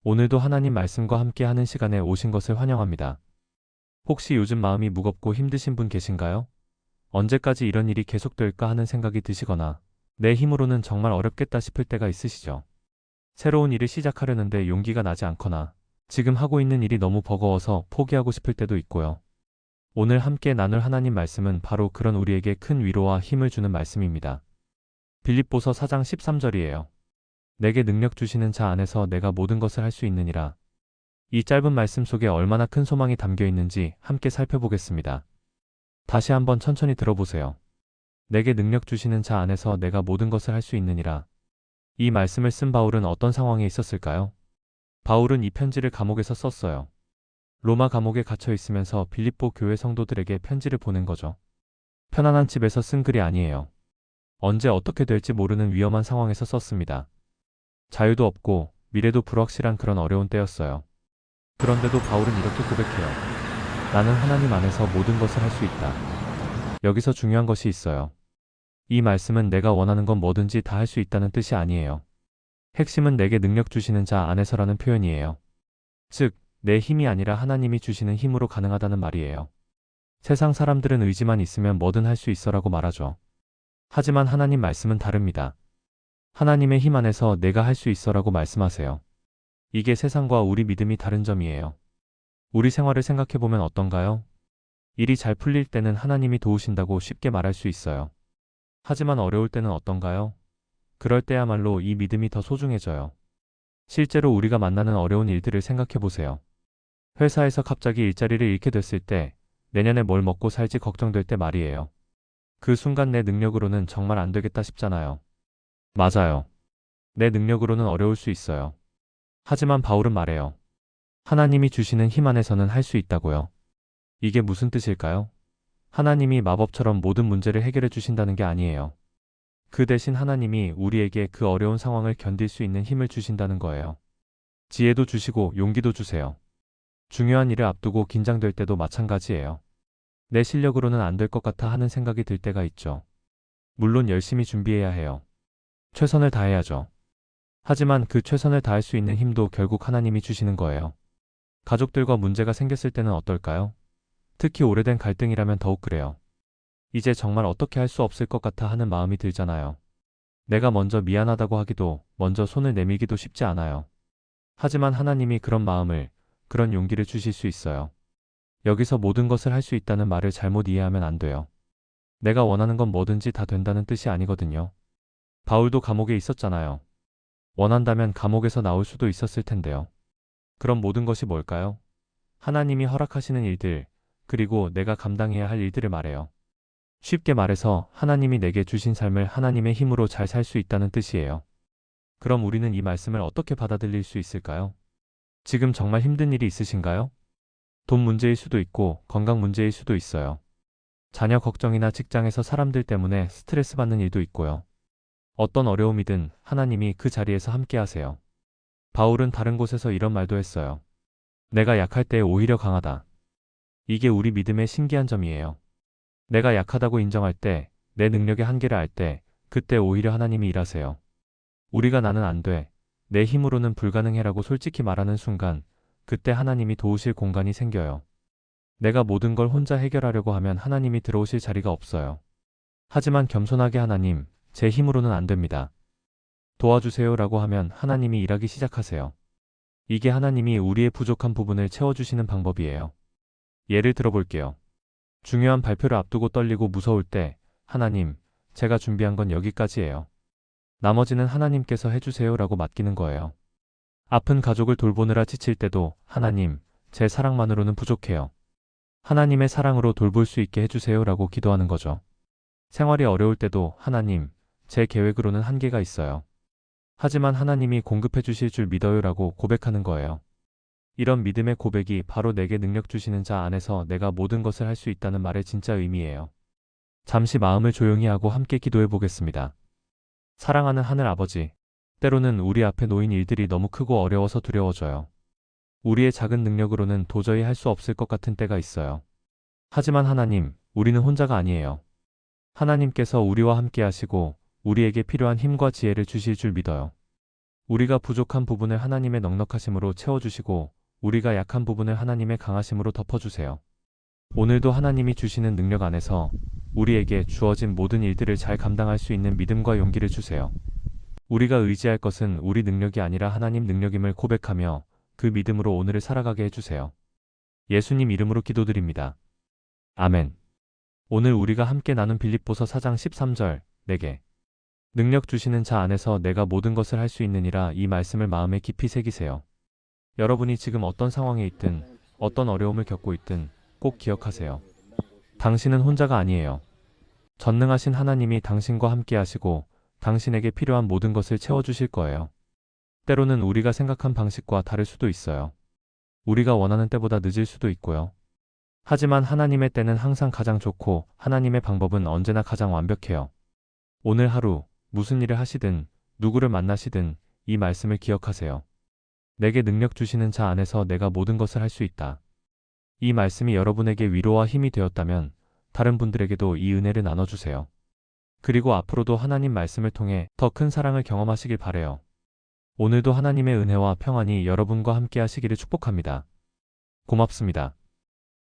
오늘도 하나님 말씀과 함께 하는 시간에 오신 것을 환영합니다. 혹시 요즘 마음이 무겁고 힘드신 분 계신가요? 언제까지 이런 일이 계속될까 하는 생각이 드시거나 내 힘으로는 정말 어렵겠다 싶을 때가 있으시죠? 새로운 일을 시작하려는데 용기가 나지 않거나 지금 하고 있는 일이 너무 버거워서 포기하고 싶을 때도 있고요. 오늘 함께 나눌 하나님 말씀은 바로 그런 우리에게 큰 위로와 힘을 주는 말씀입니다. 빌립보서 4장 13절이에요. 내게 능력 주시는 자 안에서 내가 모든 것을 할 수 있느니라. 이 짧은 말씀 속에 얼마나 큰 소망이 담겨 있는지 함께 살펴보겠습니다. 다시 한번 천천히 들어보세요. 내게 능력 주시는 자 안에서 내가 모든 것을 할 수 있느니라. 이 말씀을 쓴 바울은 어떤 상황에 있었을까요? 바울은 이 편지를 감옥에서 썼어요. 로마 감옥에 갇혀 있으면서 빌립보 교회 성도들에게 편지를 보낸 거죠. 편안한 집에서 쓴 글이 아니에요. 언제 어떻게 될지 모르는 위험한 상황에서 썼습니다. 자유도 없고 미래도 불확실한 그런 어려운 때였어요. 그런데도 바울은 이렇게 고백해요. 나는 하나님 안에서 모든 것을 할 수 있다. 여기서 중요한 것이 있어요. 이 말씀은 내가 원하는 건 뭐든지 다 할 수 있다는 뜻이 아니에요. 핵심은 내게 능력 주시는 자 안에서라는 표현이에요. 즉, 내 힘이 아니라 하나님이 주시는 힘으로 가능하다는 말이에요. 세상 사람들은 의지만 있으면 뭐든 할 수 있어라고 말하죠. 하지만 하나님 말씀은 다릅니다. 하나님의 힘 안에서 내가 할 수 있어라고 말씀하세요. 이게 세상과 우리 믿음이 다른 점이에요. 우리 생활을 생각해보면 어떤가요? 일이 잘 풀릴 때는 하나님이 도우신다고 쉽게 말할 수 있어요. 하지만 어려울 때는 어떤가요? 그럴 때야말로 이 믿음이 더 소중해져요. 실제로 우리가 만나는 어려운 일들을 생각해보세요. 회사에서 갑자기 일자리를 잃게 됐을 때, 내년에 뭘 먹고 살지 걱정될 때 말이에요. 그 순간 내 능력으로는 정말 안 되겠다 싶잖아요. 맞아요. 내 능력으로는 어려울 수 있어요. 하지만 바울은 말해요. 하나님이 주시는 힘 안에서는 할 수 있다고요. 이게 무슨 뜻일까요? 하나님이 마법처럼 모든 문제를 해결해 주신다는 게 아니에요. 그 대신 하나님이 우리에게 그 어려운 상황을 견딜 수 있는 힘을 주신다는 거예요. 지혜도 주시고 용기도 주세요. 중요한 일을 앞두고 긴장될 때도 마찬가지예요. 내 실력으로는 안 될 것 같아 하는 생각이 들 때가 있죠. 물론 열심히 준비해야 해요. 최선을 다해야죠. 하지만 그 최선을 다할 수 있는 힘도 결국 하나님이 주시는 거예요. 가족들과 문제가 생겼을 때는 어떨까요? 특히 오래된 갈등이라면 더욱 그래요. 이제 정말 어떻게 할 수 없을 것 같아 하는 마음이 들잖아요. 내가 먼저 미안하다고 하기도, 먼저 손을 내밀기도 쉽지 않아요. 하지만 하나님이 그런 마음을, 그런 용기를 주실 수 있어요. 여기서 모든 것을 할 수 있다는 말을 잘못 이해하면 안 돼요. 내가 원하는 건 뭐든지 다 된다는 뜻이 아니거든요. 바울도 감옥에 있었잖아요. 원한다면 감옥에서 나올 수도 있었을 텐데요. 그럼 모든 것이 뭘까요? 하나님이 허락하시는 일들, 그리고 내가 감당해야 할 일들을 말해요. 쉽게 말해서 하나님이 내게 주신 삶을 하나님의 힘으로 잘 살 수 있다는 뜻이에요. 그럼 우리는 이 말씀을 어떻게 받아들일 수 있을까요? 지금 정말 힘든 일이 있으신가요? 돈 문제일 수도 있고 건강 문제일 수도 있어요. 자녀 걱정이나 직장에서 사람들 때문에 스트레스 받는 일도 있고요. 어떤 어려움이든 하나님이 그 자리에서 함께 하세요. 바울은 다른 곳에서 이런 말도 했어요. 내가 약할 때 오히려 강하다. 이게 우리 믿음의 신기한 점이에요. 내가 약하다고 인정할 때, 내 능력의 한계를 알 때, 그때 오히려 하나님이 일하세요. 우리가 나는 안 돼, 내 힘으로는 불가능해라고 솔직히 말하는 순간, 그때 하나님이 도우실 공간이 생겨요. 내가 모든 걸 혼자 해결하려고 하면 하나님이 들어오실 자리가 없어요. 하지만 겸손하게 하나님, 제 힘으로는 안 됩니다. 도와주세요라고 하면 하나님이 일하기 시작하세요. 이게 하나님이 우리의 부족한 부분을 채워주시는 방법이에요. 예를 들어볼게요. 중요한 발표를 앞두고 떨리고 무서울 때, 하나님, 제가 준비한 건 여기까지예요. 나머지는 하나님께서 해주세요라고 맡기는 거예요. 아픈 가족을 돌보느라 지칠 때도, 하나님, 제 사랑만으로는 부족해요. 하나님의 사랑으로 돌볼 수 있게 해주세요라고 기도하는 거죠. 생활이 어려울 때도, 하나님, 제 계획으로는 한계가 있어요. 하지만 하나님이 공급해 주실 줄 믿어요라고 고백하는 거예요. 이런 믿음의 고백이 바로 내게 능력 주시는 자 안에서 내가 모든 것을 할 수 있다는 말의 진짜 의미예요. 잠시 마음을 조용히 하고 함께 기도해 보겠습니다. 사랑하는 하늘 아버지, 때로는 우리 앞에 놓인 일들이 너무 크고 어려워서 두려워져요. 우리의 작은 능력으로는 도저히 할 수 없을 것 같은 때가 있어요. 하지만 하나님, 우리는 혼자가 아니에요. 하나님께서 우리와 함께 하시고 우리에게 필요한 힘과 지혜를 주실 줄 믿어요. 우리가 부족한 부분을 하나님의 넉넉하심으로 채워주시고 우리가 약한 부분을 하나님의 강하심으로 덮어주세요. 오늘도 하나님이 주시는 능력 안에서 우리에게 주어진 모든 일들을 잘 감당할 수 있는 믿음과 용기를 주세요. 우리가 의지할 것은 우리 능력이 아니라 하나님 능력임을 고백하며 그 믿음으로 오늘을 살아가게 해주세요. 예수님 이름으로 기도드립니다. 아멘. 오늘 우리가 함께 나눈 빌립보서 4장 13절, 내게 능력 주시는 자 안에서 내가 모든 것을 할 수 있느니라, 이 말씀을 마음에 깊이 새기세요. 여러분이 지금 어떤 상황에 있든 어떤 어려움을 겪고 있든 꼭 기억하세요. 당신은 혼자가 아니에요. 전능하신 하나님이 당신과 함께 하시고 당신에게 필요한 모든 것을 채워주실 거예요. 때로는 우리가 생각한 방식과 다를 수도 있어요. 우리가 원하는 때보다 늦을 수도 있고요. 하지만 하나님의 때는 항상 가장 좋고 하나님의 방법은 언제나 가장 완벽해요. 오늘 하루 무슨 일을 하시든 누구를 만나시든 이 말씀을 기억하세요. 내게 능력 주시는 자 안에서 내가 모든 것을 할 수 있다. 이 말씀이 여러분에게 위로와 힘이 되었다면 다른 분들에게도 이 은혜를 나눠주세요. 그리고 앞으로도 하나님 말씀을 통해 더 큰 사랑을 경험하시길 바래요. 오늘도 하나님의 은혜와 평안이 여러분과 함께 하시기를 축복합니다. 고맙습니다.